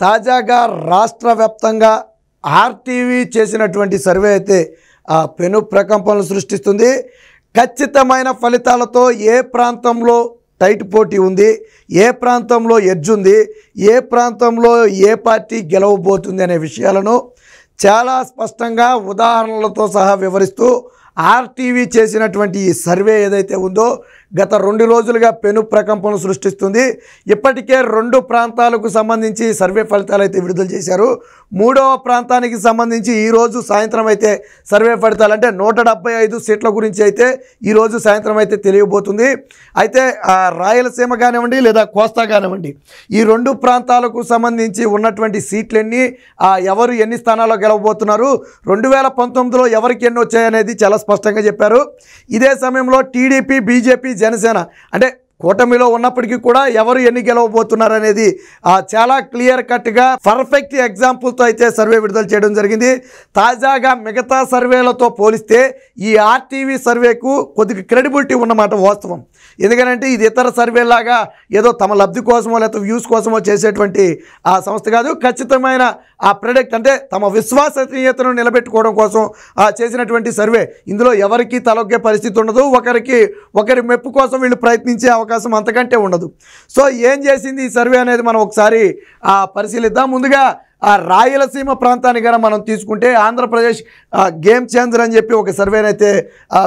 తాజాగా రాష్ట్ర వ్యాప్తంగా ఆర్టీవీ చేసినటువంటి సర్వే అయితే పెను ప్రకంపనలు సృష్టిస్తుంది. ఖచ్చితమైన ఫలితాలతో ఏ ప్రాంతంలో టైట్ పోటీ ఉంది, ఏ ప్రాంతంలో ఎడ్జ్ ఉంది, ఏ ప్రాంతంలో ఏ పార్టీ గెలవబోతుంది అనే విషయాలను చాలా స్పష్టంగా ఉదాహరణలతో సహా వివరిస్తూ ఆర్టీవీ చేసినటువంటి ఈ సర్వే ఏదైతే ఉందో గత 2 రోజులుగా పెను ప్రకంపనలు సృష్టిస్తుంది. ఇప్పటికే 2 ప్రాంతాలకు సంబంధించి సర్వే ఫలితాలు అయితే విడుదల చేశారు. 3వ ప్రాంతానికి సంబంధించి ఈరోజు సాయంత్రం అయితే సర్వే ఫలితాలు అంటే 175 సీట్ల గురించి అయితే ఈరోజు సాయంత్రం అయితే తెలియబోతుంది. అయితే రాయలసీమ కానివ్వండి లేదా కోస్తా కానివ్వండి, ఈ 2 ప్రాంతాలకు సంబంధించి ఉన్నటువంటి సీట్లన్నీ ఎవరు ఎన్ని స్థానాల్లో గెలవబోతున్నారు, 2019లో ఎవరికి ఎన్ని వచ్చాయనేది చాలా స్పష్టంగా చెప్పారు. ఇదే సమయంలో టీడీపీ, బీజేపీ, జనసేన అంటే కూటమిలో ఉన్నప్పటికీ కూడా ఎవరు ఎన్ని గెలవబోతున్నారు అనేది చాలా క్లియర్ కట్గా పర్ఫెక్ట్ ఎగ్జాంపుల్తో అయితే సర్వే విడుదల చేయడం జరిగింది. తాజాగా మిగతా సర్వేలతో పోలిస్తే ఈ ఆర్టీవీ సర్వేకు కొద్దిగా క్రెడిబిలిటీ ఉన్నమాట వాస్తవం. ఎందుకంటే ఇది ఇతర సర్వేలాగా ఏదో తమ లబ్ధి కోసమో లేకపోతే వ్యూస్ కోసమో చేసేటువంటి ఆ సంస్థ కాదు. ఖచ్చితమైన ప్రెడిక్ట్ అంటే తమ విశ్వసనీయతను నిలబెట్టుకోవడం కోసం చేసినటువంటి సర్వే. ఇందులో ఎవరికి తలొగ్గే పరిస్థితి ఉండదు, ఒకరి మెప్పు కోసం వీళ్ళు ప్రయత్నించే అవకాశం అంతకంటే ఉండదు. సో ఏం చేసింది ఈ సర్వే అనేది మనం ఒకసారి పరిశీలిద్దాం. ముందుగా రాయలసీమ ప్రాంతాన్ని కనుక మనం తీసుకుంటే ఆంధ్రప్రదేశ్ గేమ్ చేంజర్ అని చెప్పి ఒక సర్వేనైతే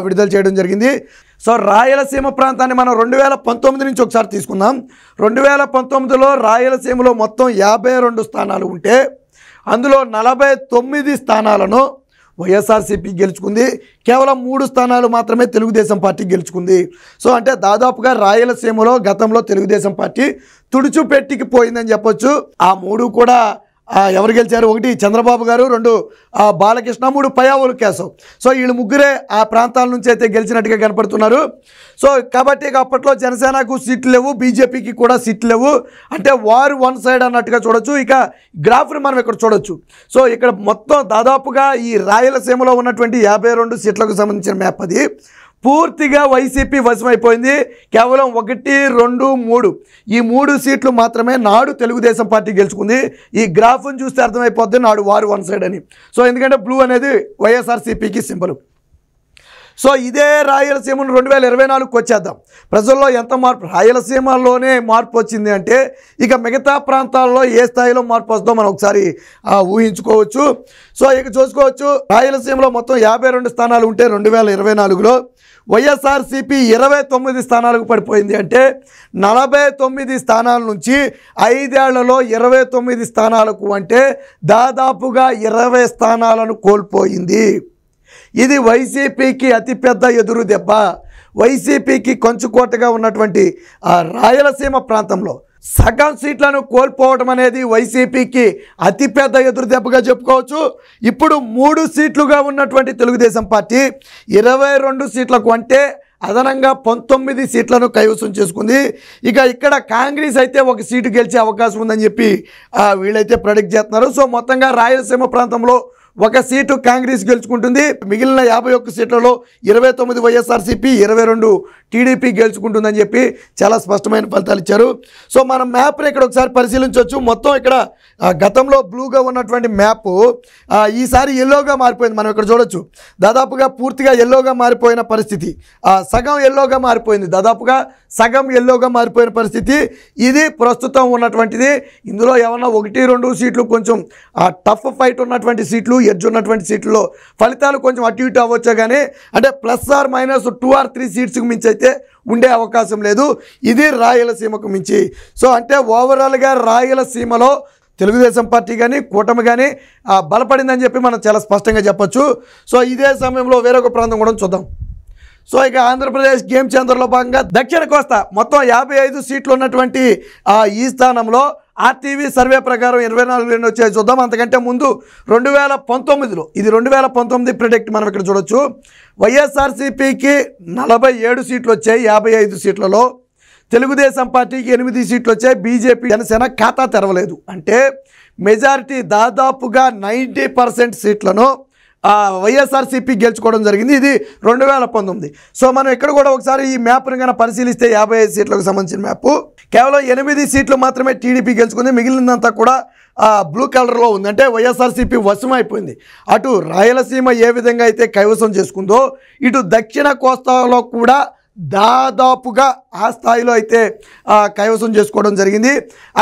విడుదల చేయడం జరిగింది. సో రాయలసీమ ప్రాంతాన్ని మనం 2019 నుంచి ఒకసారి తీసుకుందాం. 2019లో రాయలసీమలో మొత్తం 52 స్థానాలు ఉంటే అందులో 49 స్థానాలను వైఎస్ఆర్సీపీ గెలుచుకుంది. కేవలం 3 స్థానాలు మాత్రమే తెలుగుదేశం పార్టీ గెలుచుకుంది. సో అంటే దాదాపుగా రాయలసీమలో గతంలో తెలుగుదేశం పార్టీ తుడుచుపెట్టికి పోయిందని చెప్పొచ్చు. ఆ 3 కూడా ఎవరు గెలిచారు? 1 చంద్రబాబు గారు, 2 బాలకృష్ణ, 3 పయ్యావులు కేశవ్. సో వీళ్ళు ముగ్గురే ఆ ప్రాంతాల నుంచి అయితే గెలిచినట్టుగా కనపడుతున్నారు. సో కాబట్టి అప్పట్లో జనసేనకు సీట్లు లేవు, బీజేపీకి కూడా సీట్లు లేవు. అంటే వారు వన్ సైడ్ అన్నట్టుగా చూడొచ్చు. ఇక గ్రాఫ్ని మనం ఇక్కడ చూడొచ్చు. సో ఇక్కడ మొత్తం దాదాపుగా ఈ రాయలసీమలో ఉన్నటువంటి 52 సీట్లకు సంబంధించిన మ్యాప్ అది పూర్తిగా వైసీపీ వశమైపోయింది. కేవలం 1, 2, 3 ఈ 3 సీట్లు మాత్రమే నాడు తెలుగుదేశం పార్టీ గెలుచుకుంది. ఈ గ్రాఫ్ను చూస్తే అర్థమైపోద్ది నాడు వారు వన్ సైడ్ అని. సో ఎందుకంటే బ్లూ అనేది వైఎస్ఆర్సీపీకి సింబల్. సో ఇదే రాయలసీమను 2024కి వచ్చేద్దాం. ప్రజల్లో ఎంత మార్పు, రాయలసీమలోనే మార్పు వచ్చింది అంటే ఇక మిగతా ప్రాంతాల్లో ఏ స్థాయిలో మార్పు వస్తుందో మనం ఒకసారి ఊహించుకోవచ్చు. సో ఇక చూసుకోవచ్చు, రాయలసీమలో మొత్తం 52 స్థానాలు ఉంటే 2024లో వైఎస్ఆర్సీపీ 29 స్థానాలకు పడిపోయింది. అంటే 49 స్థానాల నుంచి 5 ఏళ్లలో 29 స్థానాలకు అంటే దాదాపుగా 20 స్థానాలను కోల్పోయింది. ఇది వైసీపీకి అతిపెద్ద ఎదురు దెబ్బ. వైసీపీకి కొంచుకోటగా ఉన్నటువంటి రాయలసీమ ప్రాంతంలో సగం సీట్లను కోల్పోవడం అనేది వైసీపీకి అతిపెద్ద ఎదురు దెబ్బగా చెప్పుకోవచ్చు. ఇప్పుడు 3 సీట్లుగా ఉన్నటువంటి తెలుగుదేశం పార్టీ 22 సీట్లకు అంటే అదనంగా 19 సీట్లను కైవసం చేసుకుంది. ఇక ఇక్కడ కాంగ్రెస్ అయితే 1 సీటు గెలిచే అవకాశం ఉందని చెప్పి వీళ్ళైతే ప్రెడిక్ట్ చేస్తున్నారు. సో మొత్తంగా రాయలసీమ ప్రాంతంలో 1 సీటు కాంగ్రెస్ గెలుచుకుంటుంది. మిగిలిన 51 సీట్లలో 29 వైఎస్ఆర్సీపీ, 22 టీడీపీ గెలుచుకుంటుందని చెప్పి చాలా స్పష్టమైన ఫలితాలు ఇచ్చారు. సో మనం మ్యాప్ని ఇక్కడ ఒకసారి పరిశీలించవచ్చు. మొత్తం ఇక్కడ గతంలో బ్లూగా ఉన్నటువంటి మ్యాప్ ఈసారి ఎల్లోగా మారిపోయింది. మనం ఇక్కడ చూడొచ్చు, దాదాపుగా పూర్తిగా ఎల్లోగా మారిపోయిన పరిస్థితి. సగం ఎల్లోగా మారిపోయింది, దాదాపుగా సగం ఎల్లోగా మారిపోయిన పరిస్థితి. ఇది ప్రస్తుతం ఉన్నటువంటిది. ఇందులో ఏమన్నా 1, 2 సీట్లు కొంచెం టఫ్ ఫైట్ ఉన్నటువంటి సీట్లు, ఎడ్జ్ ఉన్నటువంటి సీట్లలో ఫలితాలు కొంచెం అటు ఇటు అవ్వచ్చు. కానీ అంటే +-2 or 3 సీట్స్కి మించి అయితే ఉండే అవకాశం లేదు. ఇది రాయలసీమకు మించి. సో అంటే ఓవరాల్గా రాయలసీమలో తెలుగుదేశం పార్టీ కానీ కూటమి కానీ బలపడిందని చెప్పి మనం చాలా స్పష్టంగా చెప్పొచ్చు. సో ఇదే సమయంలో వేరొక ప్రాంతం కూడా చూద్దాం. సో ఇక ఆంధ్రప్రదేశ్ గేమ్ చేంజర్లో భాగంగా దక్షిణ కోస్తా మొత్తం 55 సీట్లు ఉన్నటువంటి ఈ స్థానంలో ఆర్టీవీ సర్వే ప్రకారం 24 ఎన్ని వచ్చాయి చూద్దాం. అంతకంటే ముందు 2019లో, ఇది 2019 ప్రెడిక్ట్ మనం ఇక్కడ చూడొచ్చు. వైఎస్ఆర్సీపీకి 47 సీట్లు వచ్చాయి 55 సీట్లలో. తెలుగుదేశం పార్టీకి 8 సీట్లు వచ్చాయి. బీజేపీ, జనసేన ఖాతా తెరవలేదు. అంటే మెజారిటీ దాదాపుగా 90% సీట్లను వైఎస్ఆర్సీపీ గెలుచుకోవడం జరిగింది. ఇది 2019. సో మనం ఇక్కడ కూడా ఒకసారి ఈ మ్యాప్ని కనుక పరిశీలిస్తే 55 సీట్లకు సంబంధించిన మ్యాప్ కేవలం 8 సీట్లు మాత్రమే టీడీపీ గెలుచుకుంది. మిగిలినంతా కూడా బ్లూ కలర్లో ఉంది, అంటే వైఎస్ఆర్సీపీ వశం అయిపోయింది. అటు రాయలసీమ ఏ విధంగా అయితే కైవసం చేసుకుందో ఇటు దక్షిణ కోస్తాలో కూడా దాదాపుగా ఆ స్థాయిలో అయితే కైవసం చేసుకోవడం జరిగింది.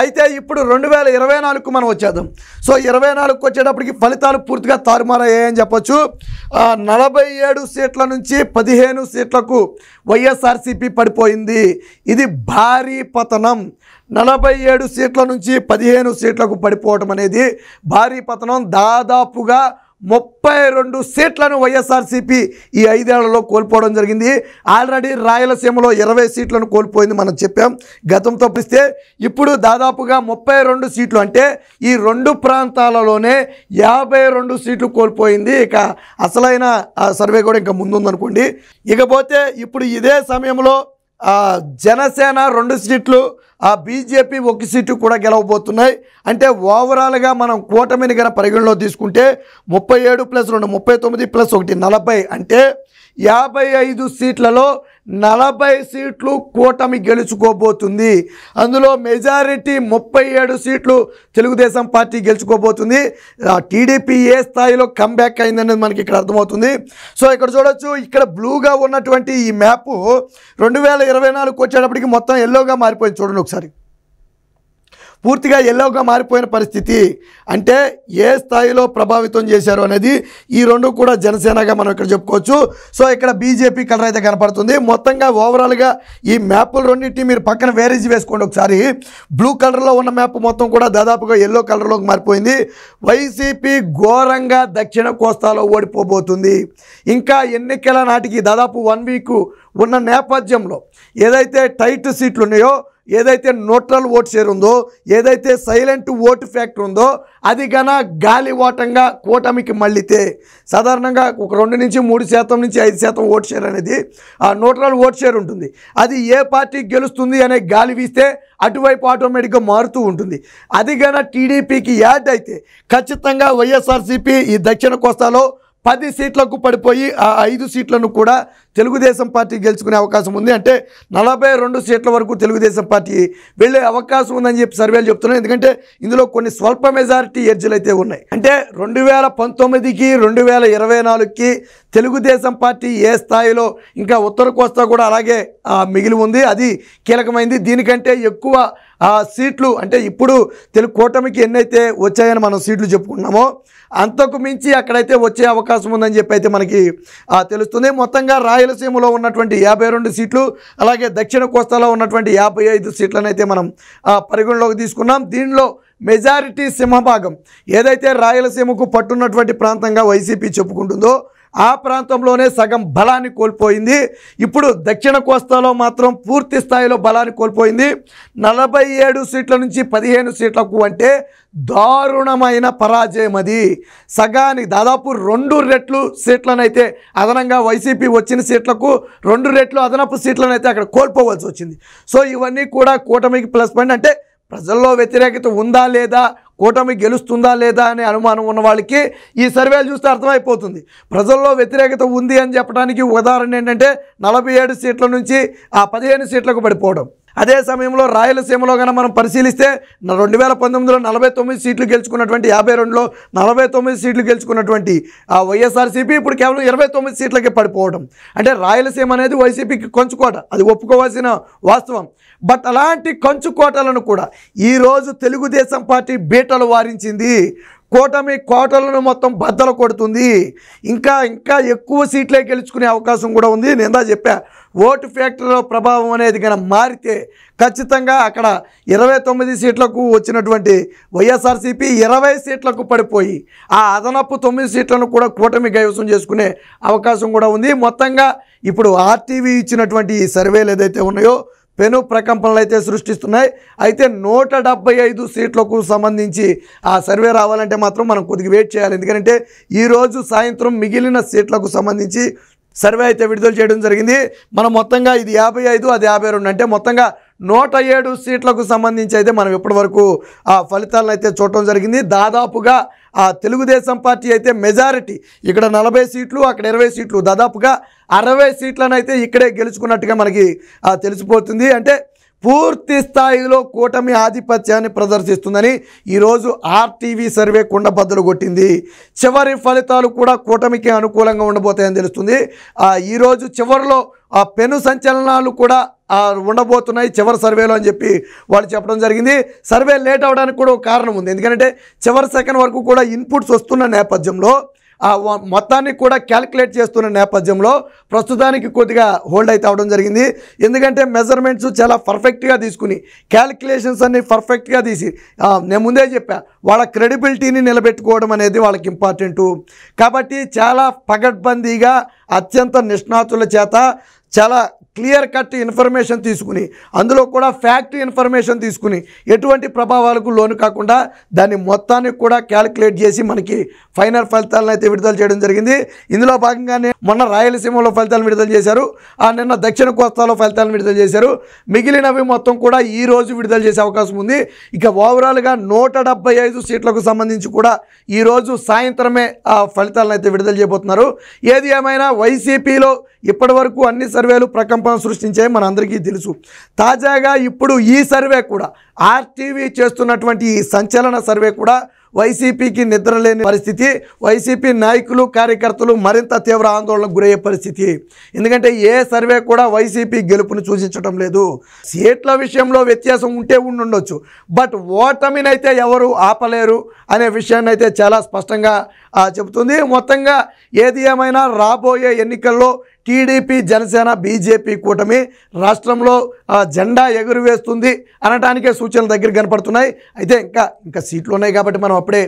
అయితే ఇప్పుడు 2024కు మనం వచ్చేద్దాం. సో 24కు వచ్చేటప్పటికి ఫలితాలు పూర్తిగా తారుమారయ్యాయని చెప్పొచ్చు. 47 సీట్ల నుంచి 15 సీట్లకు వైఎస్ఆర్సీపీ పడిపోయింది. ఇది భారీ పతనం. 47 సీట్ల నుంచి 15 సీట్లకు పడిపోవడం అనేది భారీ పతనం. దాదాపుగా 32 సీట్లను వైఎస్ఆర్సీపీ ఈ 5 ఏళ్లలో కోల్పోవడం జరిగింది. ఆల్రెడీ రాయలసీమలో 20 సీట్లను కోల్పోయింది మనం చెప్పాం గతంతో పోలిస్తే. ఇప్పుడు దాదాపుగా 32 సీట్లు, అంటే ఈ 2 ప్రాంతాలలోనే 52 సీట్లు కోల్పోయింది. ఇక అసలైన సర్వే కూడా ఇంకా ముందుందనుకోండి. ఇకపోతే ఇప్పుడు ఇదే సమయంలో జనసేన 2 సీట్లు, బీజేపీ 1 సీటు కూడా గెలవబోతున్నాయి. అంటే ఓవరాల్గా మనం కూటమిని గన పరిగణలో తీసుకుంటే 37 + 2 39 + 1 40, అంటే 55 సీట్లలో 40 సీట్లు కూటమి గెలుచుకోబోతుంది. అందులో మెజారిటీ 37 సీట్లు తెలుగుదేశం పార్టీ గెలుచుకోబోతుంది. టీడీపీ ఏ స్థాయిలో కంబ్యాక్ అయిందనేది మనకి ఇక్కడ అర్థమవుతుంది. సో ఇక్కడ చూడొచ్చు, ఇక్కడ బ్లూగా ఉన్నటువంటి ఈ మ్యాప్ 2024కు వచ్చేటప్పటికి మొత్తం ఎల్లోగా మారిపోయింది. చూడండి ఒకసారి, పూర్తిగా ఎల్లోగా మారిపోయిన పరిస్థితి. అంటే ఏ స్థాయిలో ప్రభావితం చేశారు అనేది ఈ 2 కూడా జనసేనగా మనం ఇక్కడ చెప్పుకోవచ్చు. సో ఇక్కడ బీజేపీ కలర్ అయితే కనపడుతుంది. మొత్తంగా ఓవరాల్గా ఈ మ్యాప్లు రెండింటిని మీరు పక్కన వేరేజ్ వేసుకోండి ఒకసారి. బ్లూ కలర్లో ఉన్న మ్యాప్ మొత్తం కూడా దాదాపుగా ఎల్లో కలర్లోకి మారిపోయింది. వైసీపీ ఘోరంగా దక్షిణ కోస్తాలో ఓడిపోబోతుంది. ఇంకా ఎన్నికల నాటికి దాదాపు 1 వీక్ ఉన్న నేపథ్యంలో ఏదైతే టైట్ సీట్లు ఉన్నాయో, ఏదైతే న్యూట్రల్ ఓట్ షేర్ ఉందో, ఏదైతే సైలెంట్ ఓటు ఫ్యాక్టర్ ఉందో, అది గన గాలివాటంగా కూటమికి మళ్ళితే సాధారణంగా ఒక 2 నుంచి 3% నుంచి 5% ఓట్ షేర్ అనేది న్యూట్రల్ ఓట్ షేర్ ఉంటుంది. అది ఏ పార్టీ గెలుస్తుంది అనే గాలి వీస్తే అటువైపు ఆటోమేటిక్గా మారుతూ ఉంటుంది. అది గన టీడీపీకి యాడ్ అయితే ఖచ్చితంగా వైఎస్ఆర్సీపీ ఈ దక్షిణ కోస్తాలో 10 సీట్లకు పడిపోయి ఆ 5 సీట్లను కూడా తెలుగుదేశం పార్టీ గెలుచుకునే అవకాశం ఉంది. అంటే 42 సీట్ల వరకు తెలుగుదేశం పార్టీ వెళ్ళే అవకాశం ఉందని చెప్పి సర్వేలు చెప్తున్నాయి. ఎందుకంటే ఇందులో కొన్ని స్వల్ప మెజారిటీ ఎడ్జ్లు అయితే ఉన్నాయి. అంటే 2019కి 2024కి తెలుగుదేశం పార్టీ ఏ స్థాయిలో, ఇంకా ఉత్తర కోస్తా కూడా అలాగే మిగిలి ఉంది, అది కీలకమైంది. దీనికంటే ఎక్కువ సీట్లు, అంటే ఇప్పుడు కూటమికి ఎన్నైతే వచ్చాయని మనం సీట్లు చెప్పుకున్నామో అంతకు మించి అక్కడైతే వచ్చే అవకాశం ఉందని చెప్పి అయితే మనకి తెలుస్తుంది. మొత్తంగా రాయలసీమలో ఉన్నటువంటి 52 సీట్లు, అలాగే దక్షిణ కోస్తాలో ఉన్నటువంటి 55 సీట్లను అయితే మనం పరిగణలోకి తీసుకున్నాం. దీనిలో మెజారిటీ సింహభాగం ఏదైతే రాయలసీమకు పట్టున్నటువంటి ప్రాంతంగా వైసీపీ చెప్పుకుంటుందో ఆ ప్రాంతంలోనే సగం బలాన్ని కోల్పోయింది. ఇప్పుడు దక్షిణ కోస్తాలో మాత్రం పూర్తి స్థాయిలో బలాన్ని కోల్పోయింది. 47 సీట్ల నుంచి 15 సీట్లకు, అంటే దారుణమైన పరాజయం. అది సగానికి దాదాపు 2 రెట్లు సీట్లనైతే అదనంగా వైసీపీ వచ్చిన సీట్లకు 2 రెట్లు అదనపు సీట్లనైతే అక్కడ కోల్పోవలసి వచ్చింది. సో ఇవన్నీ కూడా కూటమికి ప్లస్ పాయింట్. అంటే ప్రజల్లో వ్యతిరేకత ఉందా లేదా, కూటమి గెలుస్తుందా లేదా అనే అనుమానం ఉన్న వాళ్ళకి ఈ సర్వేలు చూస్తే అర్థమైపోతుంది. ప్రజల్లో వ్యతిరేకత ఉంది అని చెప్పడానికి ఉదాహరణ ఏంటంటే 47 సీట్ల నుంచి 15 సీట్లకు పడిపోవడం. అదే సమయంలో రాయలసీమలో కనుక మనం పరిశీలిస్తే 2019లో 49 సీట్లు గెలుచుకున్నటువంటి 52లో 49 సీట్లు గెలుచుకున్నటువంటి వైఎస్ఆర్సీపీ ఇప్పుడు కేవలం 29 సీట్లకే పడిపోవడం. అంటే రాయలసీమ అనేది వైసీపీకి కంచుకోట, అది ఒప్పుకోవాల్సిన వాస్తవం. బట్ అలాంటి కంచుకోటలను కూడా ఈరోజు తెలుగుదేశం పార్టీ బీటలు వారించింది. కూటమి కోటలను మొత్తం బద్దలు కొడుతుంది. ఇంకా ఎక్కువ సీట్లే గెలుచుకునే అవకాశం కూడా ఉంది. నేను చెప్పా, ఓటు ఫ్యాక్టరీలో ప్రభావం అనేది కనుక మారితే ఖచ్చితంగా అక్కడ 29 సీట్లకు వచ్చినటువంటి వైఎస్ఆర్సీపీ 20 సీట్లకు పడిపోయి ఆ అదనపు 9 సీట్లను కూడా కూటమి కైవసం చేసుకునే అవకాశం కూడా ఉంది. మొత్తంగా ఇప్పుడు ఆర్టీవీ ఇచ్చినటువంటి ఈ సర్వేలు ఏదైతే ఉన్నాయో పెను ప్రకంపనలు అయితే సృష్టిస్తున్నాయి. అయితే 175 సీట్లకు సంబంధించి ఆ సర్వే రావాలంటే మాత్రం మనం కొద్దిగా వెయిట్ చేయాలి. ఎందుకంటే ఈరోజు సాయంత్రం మిగిలిన సీట్లకు సంబంధించి సర్వే అయితే విడుదల చేయడం జరిగింది. మనం మొత్తంగా ఇది 55, అది 52, అంటే మొత్తంగా 107 సీట్లకు సంబంధించి అయితే మనం ఇప్పటివరకు ఆ ఫలితాలను అయితే చూడటం జరిగింది. దాదాపుగా తెలుగుదేశం పార్టీ అయితే మెజారిటీ ఇక్కడ 40 సీట్లు, అక్కడ 20 సీట్లు, దాదాపుగా 60 సీట్లను అయితే ఇక్కడే గెలుచుకున్నట్టుగా మనకి తెలిసిపోతుంది. అంటే పూర్తి స్థాయిలో కూటమి ఆధిపత్యాన్ని ప్రదర్శిస్తుందని ఈరోజు ఆర్టీవీ సర్వే కుండబద్దలు కొట్టింది. చివరి ఫలితాలు కూడా కూటమికి అనుకూలంగా ఉండబోతాయని తెలుస్తుంది. ఈరోజు చివరిలో పెను సంచలనాలు కూడా ఉండబోతున్నాయి చివరి సర్వేలో అని చెప్పి వాళ్ళు చెప్పడం జరిగింది. సర్వే లేట్ అవడానికి కూడా ఒక కారణం ఉంది. ఎందుకంటే చివరి సెకండ్ వరకు కూడా ఇన్పుట్స్ వస్తున్న నేపథ్యంలో మొత్తాన్ని కూడా క్యాలిక్యులేట్ చేస్తున్న నేపథ్యంలో ప్రస్తుతానికి కొద్దిగా హోల్డ్ అయితే అవడం జరిగింది. ఎందుకంటే మెజర్మెంట్స్ చాలా పర్ఫెక్ట్గా తీసుకుని క్యాలిక్యులేషన్స్ అన్ని పర్ఫెక్ట్గా తీసి నేను ముందే చెప్పా వాళ్ళ క్రెడిబిలిటీని నిలబెట్టుకోవడం అనేది వాళ్ళకి ఇంపార్టెంటు. కాబట్టి చాలా పగడ్బందీగా అత్యంత నిష్ణాతుల చేత చాలా క్లియర్ కట్ ఇన్ఫర్మేషన్ తీసుకుని అందులో కూడా ఫ్యాక్ట్ ఇన్ఫర్మేషన్ తీసుకుని ఎటువంటి ప్రభావాలకు లోను కాకుండా దాన్ని మొత్తాన్ని కూడా క్యాలిక్యులేట్ చేసి మనకి ఫైనల్ ఫలితాలను అయితే విడుదల చేయడం జరిగింది. ఇందులో భాగంగానే మొన్న రాయలసీమలో ఫలితాలను విడుదల చేశారు, నిన్న దక్షిణ కోస్తాలో ఫలితాలను విడుదల చేశారు. మిగిలినవి మొత్తం కూడా ఈ రోజు విడుదల చేసే అవకాశం ఉంది. ఇక ఓవరాల్గా 175 సీట్లకు సంబంధించి కూడా ఈరోజు సాయంత్రమే ఫలితాలను అయితే విడుదల చేయబోతున్నారు. ఏది ఏమైనా వైసీపీలో ఇప్పటి వరకు అన్ని సర్వేలు ప్రకంపన సృష్టించాయి, మనందరికీ తెలుసు. తాజాగా ఇప్పుడు ఈ సర్వే కూడా ఆర్టీవీ చేస్తున్నటువంటి ఈ సంచలన సర్వే కూడా వైసీపీకి నిద్రలేని పరిస్థితి, వైసీపీ నాయకులు కార్యకర్తలు మరింత తీవ్ర ఆందోళనకు గురయ్యే పరిస్థితి. ఎందుకంటే ఏ సర్వే కూడా వైసీపీ గెలుపును సూచించడం లేదు. సీట్ల విషయంలో వ్యత్యాసం ఉంటే ఉండొచ్చు, బట్ ఓటమినైతే ఎవరు ఆపలేరు అనే విషయాన్ని అయితే చాలా స్పష్టంగా చెబుతుంది. మొత్తంగా ఏది ఏమైనా రాబోయే ఎన్నికల్లో టీడీపీ జనసేన బీజేపీ కూటమి రాష్ట్రంలో జెండా ఎగురవేస్తుంది అనటానికే సూచనలు దగ్గర కనపడుతున్నాయి. అయితే ఇంకా సీట్లు ఉన్నాయి కాబట్టి మనం అప్పుడే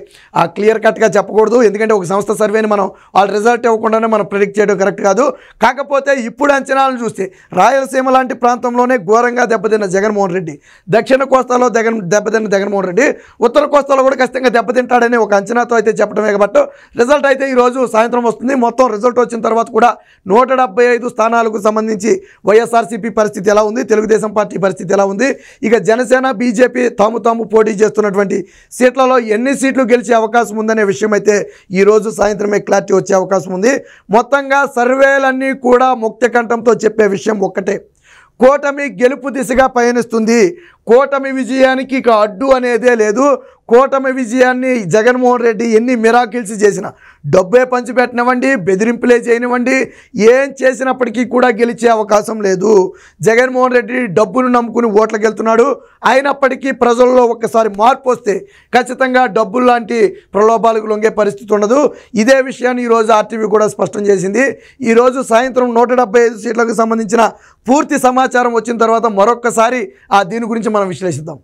క్లియర్ కట్గా చెప్పకూడదు. ఎందుకంటే ఒక సంస్థ సర్వేని మనం వాళ్ళ రిజల్ట్ ఇవ్వకుండానే మనం ప్రెడిక్ట్ చేయడం కరెక్ట్ కాదు. కాకపోతే ఇప్పుడు అంచనాలను చూస్తే రాయలసీమ లాంటి ప్రాంతంలోనే ఘోరంగా దెబ్బతిన్న జగన్మోహన్ రెడ్డి, దక్షిణ కోస్తాలో దెబ్బతిన్న జగన్మోహన్ రెడ్డి, ఉత్తర కోస్తాలో కూడా ఖచ్చితంగా దెబ్బతింటాడని ఒక అంచనాతో అయితే చెప్పడమే కాబట్టి రిజల్ట్ అయితే ఈరోజు సాయంత్రం వస్తుంది. మొత్తం రిజల్ట్ వచ్చిన తర్వాత కూడా 175 స్థానాలకు సంబంధించి వైఎస్ఆర్సీపీ పరిస్థితి ఎలా ఉంది, తెలుగుదేశం పార్టీ పరిస్థితి ఎలా ఉంది, ఇక జనసేన బీజేపీ తాము పోటీ చేస్తున్నటువంటి సీట్లలో ఎన్ని సీట్లు గెలిచే అవకాశం ఉందనే విషయం అయితే ఈరోజు సాయంత్రమే క్లారిటీ వచ్చే అవకాశం ఉంది. మొత్తంగా సర్వేలన్నీ కూడా ముక్త కంఠంతో చెప్పే విషయం ఒక్కటే, కూటమి గెలుపు దిశగా పయనిస్తుంది. కూటమి విజయానికి ఇక అడ్డు అనేదే లేదు. కూటమి విజయాన్ని జగన్మోహన్ రెడ్డి ఎన్ని మిరాకిల్స్ చేసినా, డబ్బే పంచిపెట్టినవ్వండి, బెదిరింపులే చేయనివ్వండి, ఏం చేసినప్పటికీ కూడా గెలిచే అవకాశం లేదు. జగన్మోహన్ రెడ్డి డబ్బును నమ్ముకుని ఓట్లకు వెళ్తున్నాడు. అయినప్పటికీ ప్రజల్లో ఒక్కసారి మార్పు వస్తే ఖచ్చితంగా డబ్బులు లాంటి ప్రలోభాలకు లొంగే పరిస్థితి ఉండదు. ఇదే విషయాన్ని ఈరోజు ఆర్టీవీ కూడా స్పష్టం చేసింది. ఈరోజు సాయంత్రం 175 సీట్లకు సంబంధించిన పూర్తి సమాచారం వచ్చిన తర్వాత మరొక్కసారి దీని గురించి మనం విశ్లేషిద్దాం.